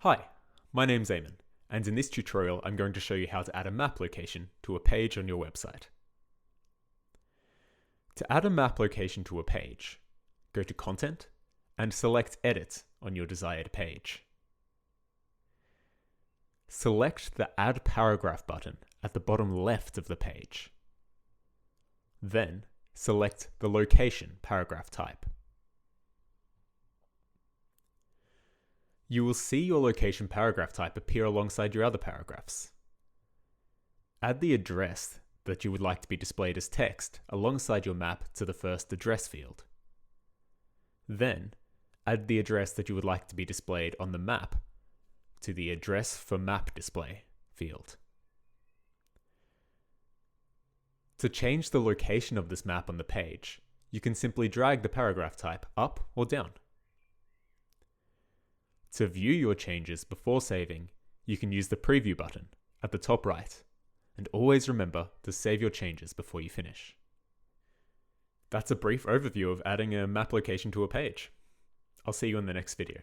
Hi, my name's Eamon, and in this tutorial I'm going to show you how to add a map location to a page on your website. To add a map location to a page, go to Content and select Edit on your desired page. Select the Add Paragraph button at the bottom left of the page. Then select the location paragraph type. You will see your location paragraph type appear alongside your other paragraphs. Add the address that you would like to be displayed as text alongside your map to the first address field. Then, add the address that you would like to be displayed on the map to the Address for Map Display field. To change the location of this map on the page, you can simply drag the paragraph type up or down. To view your changes before saving, you can use the Preview button at the top right, and always remember to save your changes before you finish. That's a brief overview of adding a map location to a page. I'll see you in the next video.